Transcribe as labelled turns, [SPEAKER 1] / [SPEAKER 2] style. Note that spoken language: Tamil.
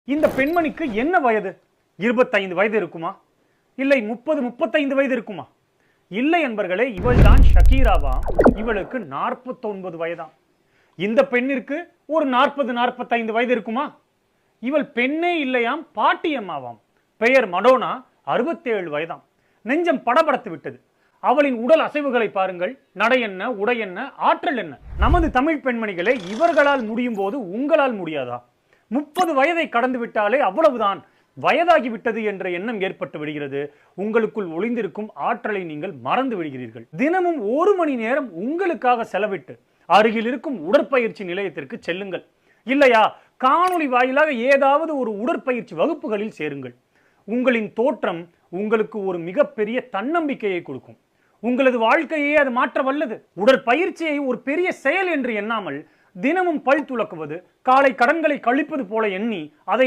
[SPEAKER 1] இந்த பெண்மணிக்கு என்ன வயது? 25 வயது இருக்குமா? இல்லை 30-35 வயது இருக்குமா? இல்லை என்பர்களே, இவள்தான் ஷக்கீராவா. இவளுக்கு 49 வயதாம். இந்த பெண்ணிற்கு ஒரு 40-45 வயது இருக்குமா? இவள் பெண்ணே இல்லையாம், பாட்டியம்மாவாம். பெயர் மடோனா, 67 வயதாம். நெஞ்சம் படபடத்து விட்டது. அவளின் உடல் அசைவுகளை பாருங்கள். நடை என்ன, உடை என்ன, ஆற்றல் என்ன? நமது தமிழ் பெண்மணிகளே, இவர்களால் முடியும் போது உங்களால் முடியாதா? 30 வயதை கடந்து விட்டாலே அவ்வளவுதான், வயதாகிவிட்டது என்ற எண்ணம் ஏற்பட்டு விடுகிறது. உங்களுக்குள் ஒளிந்திருக்கும் ஆற்றலை நீங்கள் மறந்து விடுகிறீர்கள். தினமும் 1 மணி நேரம் உங்களுக்காக செலவிட்டு அருகில் இருக்கும் உடற்பயிற்சி நிலையத்திற்கு செல்லுங்கள். இல்லையா, காணொளி வாயிலாக ஏதாவது ஒரு உடற்பயிற்சி வகுப்புகளில் சேருங்கள். உங்களின் தோற்றம் உங்களுக்கு ஒரு மிகப்பெரிய தன்னம்பிக்கையை கொடுக்கும். உங்களது வாழ்க்கையை அது மாற்ற வல்லது. உடற்பயிற்சியை ஒரு பெரிய செயல் என்று எண்ணாமல் தினமும் பல் துலக்குவது, காலை கடன்களை கழிப்பது போல எண்ணி அதை